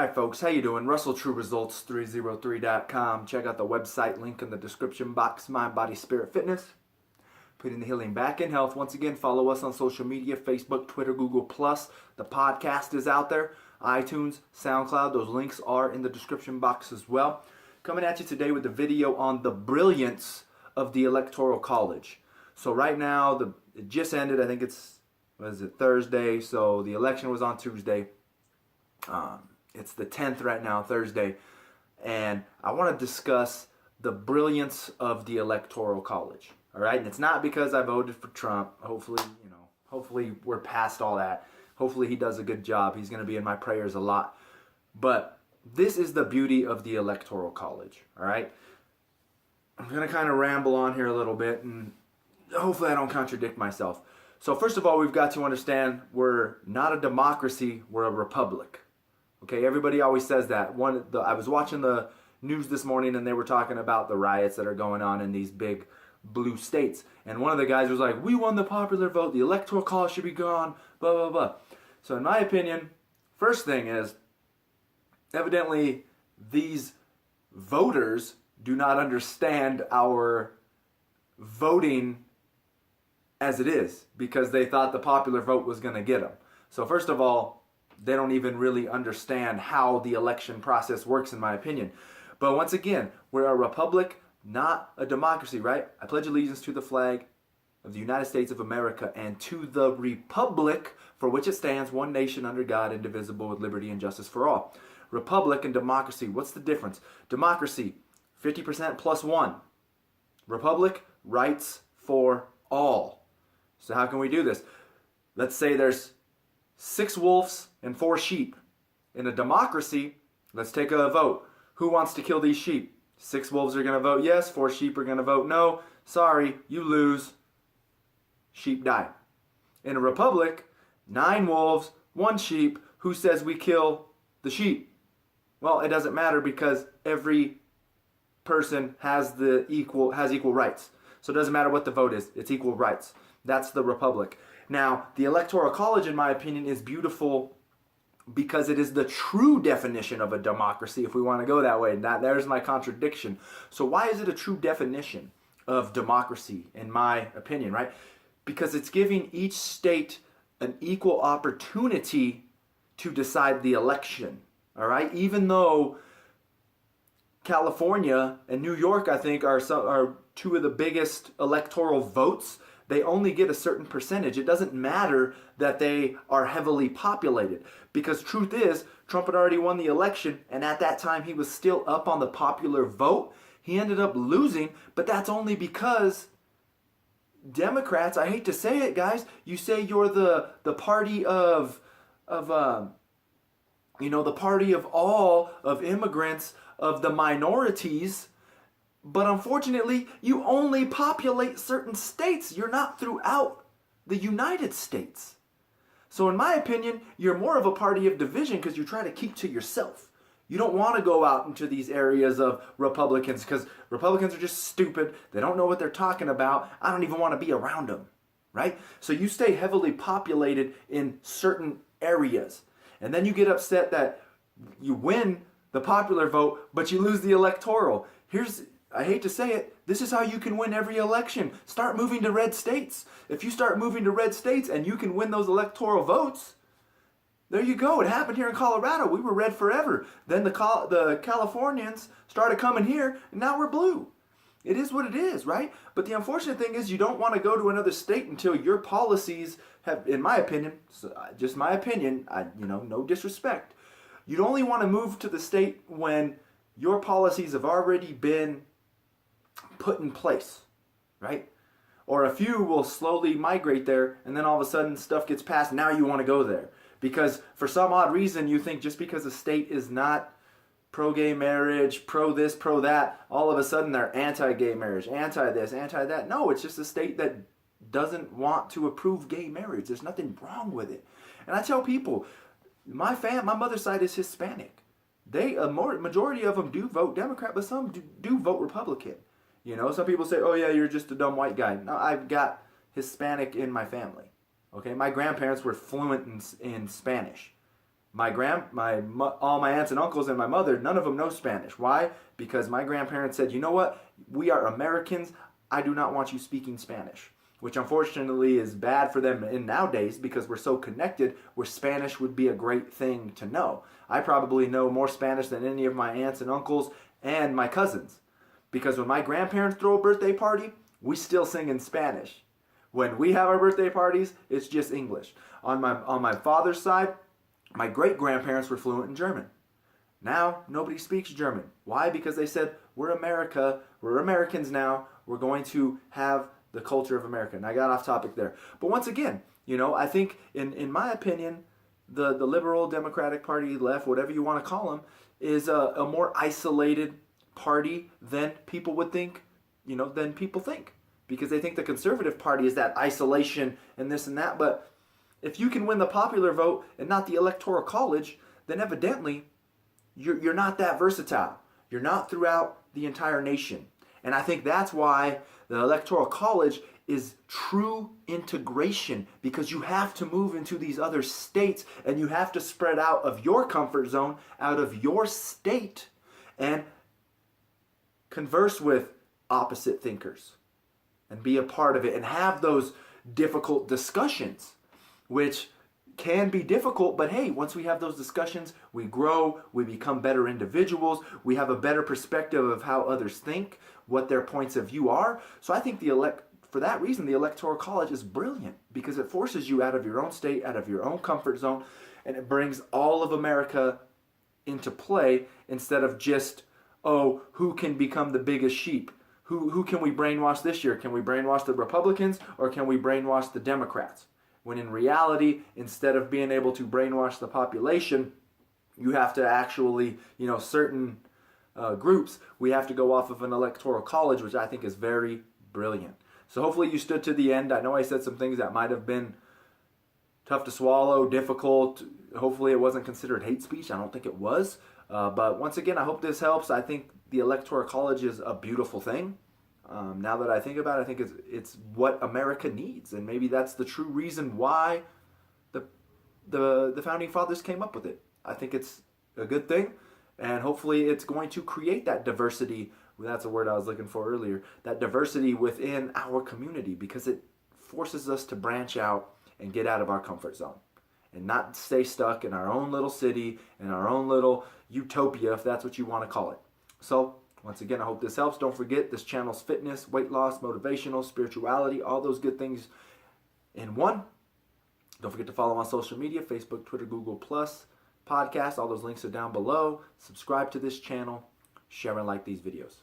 Alright folks, how you doing? RussellTrueResults303.com. Check out the website link in the description box. Mind, Body, Spirit, Fitness. Putting the healing back in health. Once again, follow us on social media, Facebook, Twitter, Google+. The podcast is out there. iTunes, SoundCloud. Those links are in the description box as well. Coming at you today with a video on the brilliance of the Electoral College. So right now, it just ended. I think it's Thursday. So the election was on Tuesday. It's the 10th right now, Thursday, and I want to discuss the brilliance of the Electoral College. All right, and it's not because I voted for Trump. Hopefully we're past all that. Hopefully he does a good job. He's going to be in my prayers a lot. But this is the beauty of the Electoral College. All right, I'm going to kind of ramble on here a little bit, and hopefully I don't contradict myself. So first of all, we've got to understand we're not a democracy, we're a republic. Okay, everybody always says that. I was watching the news this morning and they were talking about the riots that are going on in these big blue states. And one of the guys was like, we won the popular vote, the Electoral College should be gone, blah, blah, blah. So in my opinion, first thing is, evidently these voters do not understand our voting as it is, because they thought the popular vote was going to get them. So first of all, they don't even really understand how the election process works, in my opinion. But once again, we're a republic, not a democracy, right? I pledge allegiance to the flag of the United States of America and to the republic for which it stands, one nation under God, indivisible, with liberty and justice for all. Republic and democracy, what's the difference? Democracy, 50% plus one. Republic, rights for all. So how can we do this? Let's say there's 6 wolves and 4 sheep. In a democracy, let's take a vote. Who wants to kill these sheep? 6 wolves are going to vote yes, 4 sheep are going to vote no. Sorry, you lose. Sheep die. In a republic, 9 wolves, 1 sheep. Who says we kill the sheep? Well, it doesn't matter because every person has equal rights. So it doesn't matter what the vote is. It's equal rights. That's the republic. Now, the Electoral College, in my opinion, is beautiful because it is the true definition of a democracy, if we want to go that way. There's my contradiction. So why is it a true definition of democracy, in my opinion, right? Because it's giving each state an equal opportunity to decide the election, all right? Even though California and New York, I think, are 2 of the biggest electoral votes, they only get a certain percentage. It doesn't matter that they are heavily populated, because truth is, Trump had already won the election, and at that time he was still up on the popular vote. He ended up losing, but that's only because Democrats, I hate to say it, guys, you say you're the party of the party of all, of immigrants, of the minorities. But unfortunately, you only populate certain states. You're not throughout the United States. So in my opinion, you're more of a party of division because you try to keep to yourself. You don't want to go out into these areas of Republicans because Republicans are just stupid. They don't know what they're talking about. I don't even want to be around them, right? So you stay heavily populated in certain areas. And then you get upset that you win the popular vote, but you lose the electoral. I hate to say it, this is how you can win every election. Start moving to red states. If you start moving to red states and you can win those electoral votes, there you go. It happened here in Colorado. We were red forever. Then the Californians started coming here, and now we're blue. It is what it is, right? But the unfortunate thing is you don't want to go to another state until your policies have, in my opinion, just my opinion, no disrespect, you'd only want to move to the state when your policies have already been put in place, right? Or a few will slowly migrate there, and then all of a sudden stuff gets passed, now you want to go there. Because for some odd reason you think just because a state is not pro-gay marriage, pro-this, pro-that, all of a sudden they're anti-gay marriage, anti-this, anti-that. No, it's just a state that doesn't want to approve gay marriage. There's nothing wrong with it. And I tell people, my mother's side is Hispanic. Majority of them do vote Democrat, but some do vote Republican. Some people say, oh yeah, you're just a dumb white guy. No, I've got Hispanic in my family. Okay, my grandparents were fluent in Spanish. All my aunts and uncles and my mother, none of them know Spanish. Why? Because my grandparents said, you know what? We are Americans. I do not want you speaking Spanish. Which unfortunately is bad for them in nowadays because we're so connected, where Spanish would be a great thing to know. I probably know more Spanish than any of my aunts and uncles and my cousins. Because when my grandparents throw a birthday party, we still sing in Spanish. When we have our birthday parties, it's just English. On my father's side, my great-grandparents were fluent in German. Now, nobody speaks German. Why? Because they said, we're America, we're Americans now, we're going to have the culture of America. And I got off topic there. But once again, I think, in my opinion, the liberal Democratic Party, left, whatever you want to call them, is a more isolated party than people would think, than people think. Because they think the Conservative Party is that isolation and this and that. But if you can win the popular vote and not the Electoral College, then evidently you're not that versatile. You're not throughout the entire nation. And I think that's why the Electoral College is true integration, because you have to move into these other states and you have to spread out of your comfort zone, out of your state, and converse with opposite thinkers and be a part of it and have those difficult discussions, which can be difficult, but hey, once we have those discussions, we grow, we become better individuals, we have a better perspective of how others think, what their points of view are. So I think for that reason, the Electoral College is brilliant, because it forces you out of your own state, out of your own comfort zone, and it brings all of America into play instead of just, who can become the biggest sheep? Who can we brainwash this year? Can we brainwash the Republicans or can we brainwash the Democrats? When in reality, instead of being able to brainwash the population, you have to actually, certain groups, we have to go off of an Electoral College, which I think is very brilliant. So hopefully you stood to the end. I know I said some things that might have been tough to swallow, difficult. Hopefully it wasn't considered hate speech. I don't think it was. But once again, I hope this helps. I think the Electoral College is a beautiful thing. Now that I think about it, I think it's what America needs, and maybe that's the true reason why the founding fathers came up with it. I think it's a good thing, and hopefully it's going to create that diversity. That's a word I was looking for earlier. That diversity within our community, because it forces us to branch out and get out of our comfort zone and not stay stuck in our own little city, in our own little utopia, if that's what you want to call it. So once again, I hope this helps. Don't forget, this channel's fitness, weight loss, motivational, spirituality, all those good things in one. Don't forget to follow on social media, Facebook, Twitter, Google+, podcast. All those links are down below. Subscribe to this channel. Share and like these videos.